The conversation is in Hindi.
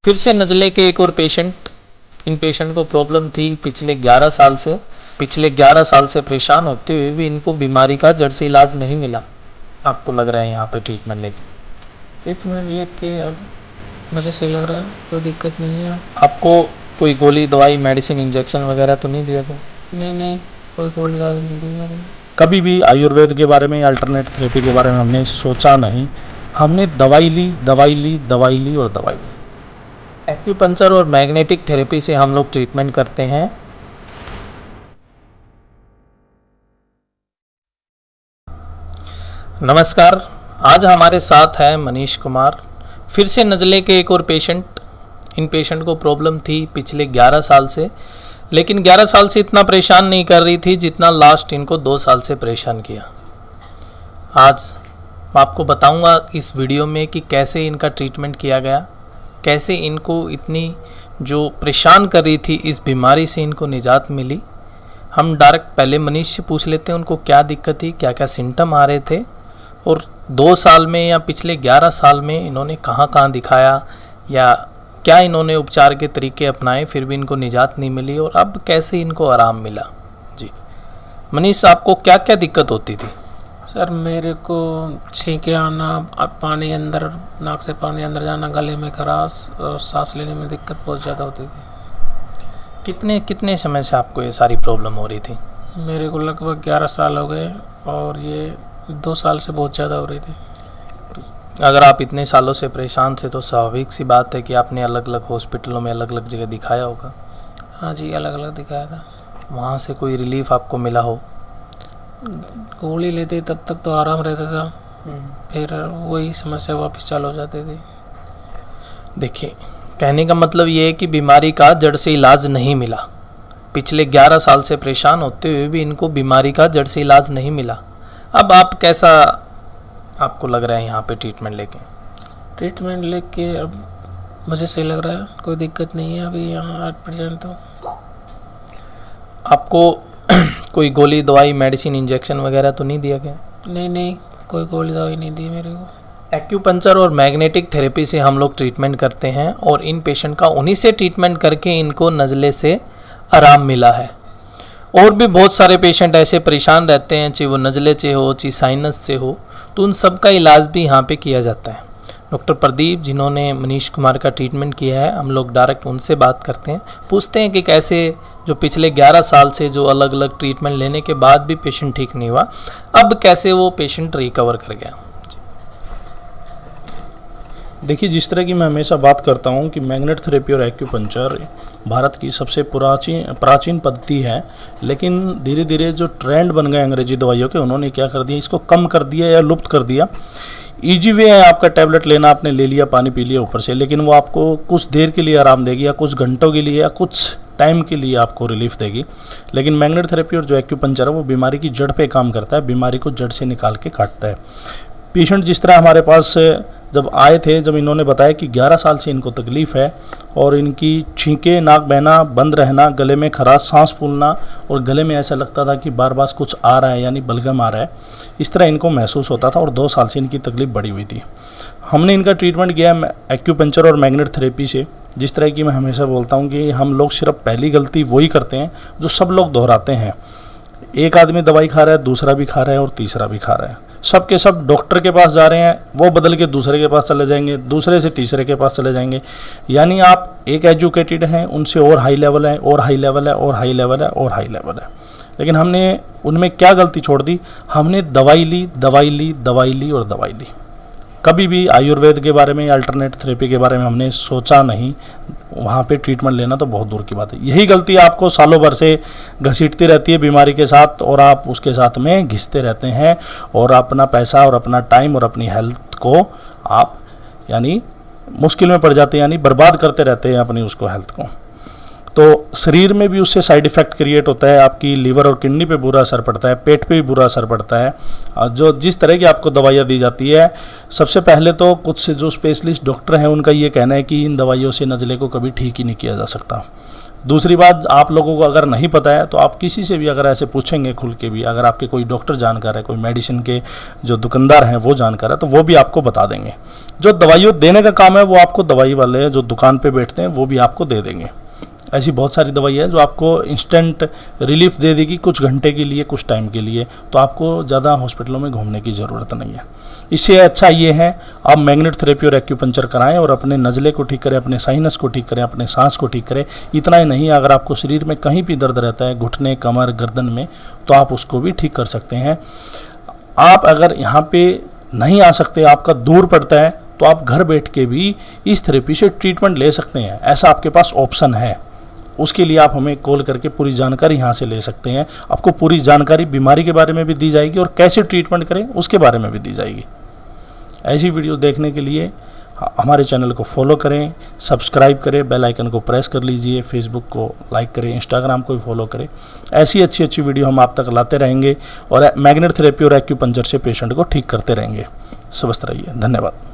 फिर से नज़ले के एक और पेशेंट। इन पेशेंट को प्रॉब्लम थी पिछले 11 साल से। परेशान होते हुए भी इनको बीमारी का जड़ से इलाज नहीं मिला। आपको लग रहा है यहाँ पे ट्रीटमेंट लेके अब मुझे सही लग रहा है, कोई दिक्कत नहीं है। आपको कोई गोली दवाई मेडिसिन इंजेक्शन वगैरह तो नहीं दिया था? नहीं, कोई गोली दवाई नहीं दी मैंने। कभी भी आयुर्वेद के बारे में या अल्टरनेट थेरेपी के बारे में हमने सोचा नहीं। हमने दवाई ली और दवाई ली। एक्यूपंक्चर और मैग्नेटिक थेरेपी से हम लोग ट्रीटमेंट करते हैं। नमस्कार, आज हमारे साथ है मनीष कुमार। फिर से नज़ले के एक और पेशेंट। इन पेशेंट को प्रॉब्लम थी पिछले 11 साल से, लेकिन 11 साल से इतना परेशान नहीं कर रही थी जितना लास्ट इनको 2 साल से परेशान किया। आज आपको बताऊंगा इस वीडियो में कि कैसे इनका ट्रीटमेंट किया गया, कैसे इनको इतनी जो परेशान कर रही थी इस बीमारी से इनको निजात मिली। हम डायरेक्ट पहले मनीष से पूछ लेते हैं उनको क्या दिक्कत थी, क्या क्या सिम्टम आ रहे थे, और 2 साल में या पिछले 11 साल में इन्होंने कहाँ कहाँ दिखाया या क्या इन्होंने उपचार के तरीके अपनाए फिर भी इनको निजात नहीं मिली, और अब कैसे इनको आराम मिला। जी मनीष, आपको क्या क्या दिक्कत होती थी? सर मेरे को छींके आना, पानी अंदर, नाक से पानी अंदर जाना, गले में खराश और सांस लेने में दिक्कत बहुत ज़्यादा होती थी। कितने समय से आपको ये सारी प्रॉब्लम हो रही थी? मेरे को लगभग 11 साल हो गए और ये 2 साल से बहुत ज़्यादा हो रही थी। अगर आप इतने सालों से परेशान थे तो स्वाभाविक सी बात है कि आपने अलग अलग हॉस्पिटलों में अलग अलग जगह दिखाया होगा। हाँ जी, अलग अलग दिखाया था। वहाँ से कोई रिलीफ आपको मिला हो? गोली लेते तब तक तो आराम रहता था, फिर वही समस्या वापस चालू हो जाती थी। देखिए, कहने का मतलब ये है कि बीमारी का जड़ से इलाज नहीं मिला। पिछले 11 साल से परेशान होते हुए भी इनको बीमारी का जड़ से इलाज नहीं मिला। अब आप कैसा आपको लग रहा है यहाँ पे ट्रीटमेंट लेके? अब मुझे सही लग रहा है, कोई दिक्कत नहीं है अभी यहाँ एट प्रेजेंट। तो आपको कोई गोली दवाई मेडिसिन इंजेक्शन वगैरह तो नहीं दिया गया? नहीं, कोई गोली दवाई नहीं दी मेरे को। एक्यूपंक्चर और मैग्नेटिक थेरेपी से हम लोग ट्रीटमेंट करते हैं और इन पेशेंट का उन्हीं से ट्रीटमेंट करके इनको नज़ले से आराम मिला है। और भी बहुत सारे पेशेंट ऐसे परेशान रहते हैं, चाहे वो नज़ले से हो, चाहे साइनस से हो, तो उन सब का इलाज भी यहाँ पे किया जाता है। डॉक्टर प्रदीप जिन्होंने मनीष कुमार का ट्रीटमेंट किया है, हम लोग डायरेक्ट उनसे बात करते हैं, पूछते हैं कि कैसे जो पिछले 11 साल से जो अलग अलग ट्रीटमेंट लेने के बाद भी पेशेंट ठीक नहीं हुआ, अब कैसे वो पेशेंट रिकवर कर गया। देखिए, जिस तरह की मैं हमेशा बात करता हूँ कि मैग्नेट थेरेपी और एक्यूपंक्चर भारत की सबसे प्राचीन पद्धति है, लेकिन धीरे धीरे जो ट्रेंड बन गए अंग्रेजी दवाइयों के, उन्होंने क्या कर दिया, इसको कम कर दिया या लुप्त कर दिया। ईजी वे है आपका टैबलेट लेना, आपने ले लिया, पानी पी लिया ऊपर से, लेकिन वो आपको कुछ देर के लिए आराम देगी या कुछ घंटों के लिए या कुछ टाइम के लिए आपको रिलीफ देगी। लेकिन मैग्नेट थेरेपी और जो एक्यूपंक्चर है वो बीमारी की जड़ पे काम करता है, बीमारी को जड़ से निकाल के काटता है। पेशेंट जिस तरह हमारे पास जब आए थे, जब इन्होंने बताया कि 11 साल से इनको तकलीफ़ है और इनकी छींके, नाक बहना, बंद रहना, गले में खराश, सांस फूलना और गले में ऐसा लगता था कि बार बार कुछ आ रहा है यानी बलगम आ रहा है, इस तरह इनको महसूस होता था और 2 साल से इनकी तकलीफ़ बढ़ी हुई थी। हमने इनका ट्रीटमेंट किया एक्यूपंक्चर और मैग्नेट थेरेपी से। जिस तरह की मैं हमेशा बोलता हूँ कि हम लोग सिर्फ पहली गलती वही करते हैं जो सब लोग दोहराते हैं। एक आदमी दवाई खा रहा है, दूसरा भी खा रहा है और तीसरा भी खा रहा है, सब के सब डॉक्टर के पास जा रहे हैं, वो बदल के दूसरे के पास चले जाएंगे, दूसरे से तीसरे के पास चले जाएंगे। यानी आप एक एजुकेटेड हैं, उनसे और हाई लेवल है और हाई लेवल है और हाई लेवल है और हाई लेवल है, लेकिन हमने उनमें क्या गलती छोड़ दी, हमने दवाई ली और दवाई ली। कभी भी आयुर्वेद के बारे में या अल्टरनेट थेरेपी के बारे में हमने सोचा नहीं। वहाँ पे ट्रीटमेंट लेना तो बहुत दूर की बात है। यही गलती आपको सालों भर से घसीटती रहती है बीमारी के साथ, और आप उसके साथ में घिसते रहते हैं और अपना पैसा और अपना टाइम और अपनी हेल्थ को आप यानी मुश्किल में पड़ जाते हैं, यानी बर्बाद करते रहते हैं अपनी उसको हेल्थ को। तो शरीर में भी उससे साइड इफ़ेक्ट क्रिएट होता है, आपकी लीवर और किडनी पे बुरा असर पड़ता है, पेट पे भी बुरा असर पड़ता है। जो जिस तरह की आपको दवाइयाँ दी जाती है, सबसे पहले तो कुछ जो स्पेशलिस्ट डॉक्टर हैं उनका ये कहना है कि इन दवाइयों से नज़ले को कभी ठीक ही नहीं किया जा सकता। दूसरी बात, आप लोगों को अगर नहीं पता है तो आप किसी से भी अगर ऐसे पूछेंगे खुल के भी, अगर आपके कोई डॉक्टर जानकार है, कोई मेडिसिन के जो दुकानदार हैं वो जानकार है, तो वो भी आपको बता देंगे। जो दवाइयों देने का काम है वो आपको दवाई वाले जो दुकान पे बैठते हैं वो भी आपको दे देंगे। ऐसी बहुत सारी दवाई है जो आपको इंस्टेंट रिलीफ दे देगी कुछ घंटे के लिए, कुछ टाइम के लिए, तो आपको ज़्यादा हॉस्पिटलों में घूमने की ज़रूरत नहीं है। इससे अच्छा ये है आप मैग्नेट थेरेपी और एक्यूपंक्चर कराएं और अपने नज़ले को ठीक करें, अपने साइनस को ठीक करें, अपने सांस को ठीक करें। इतना ही नहीं, अगर आपको शरीर में कहीं भी दर्द रहता है, घुटने, कमर, गर्दन में, तो आप उसको भी ठीक कर सकते हैं। आप अगर यहाँ पे नहीं आ सकते, आपका दूर पड़ता है, तो आप घर बैठ के भी इस थेरेपी से ट्रीटमेंट ले सकते हैं। ऐसा आपके पास ऑप्शन है। उसके लिए आप हमें कॉल करके पूरी जानकारी यहाँ से ले सकते हैं। आपको पूरी जानकारी बीमारी के बारे में भी दी जाएगी और कैसे ट्रीटमेंट करें उसके बारे में भी दी जाएगी। ऐसी वीडियो देखने के लिए हमारे चैनल को फॉलो करें, सब्सक्राइब करें, बेल आइकन को प्रेस कर लीजिए, फेसबुक को लाइक करें, इंस्टाग्राम को भी फॉलो करें। ऐसी अच्छी वीडियो हम आप तक लाते रहेंगे और मैग्नेट थेरेपी और एक्यूपंक्चर से पेशेंट को ठीक करते रहेंगे। स्वस्थ रहिए। धन्यवाद।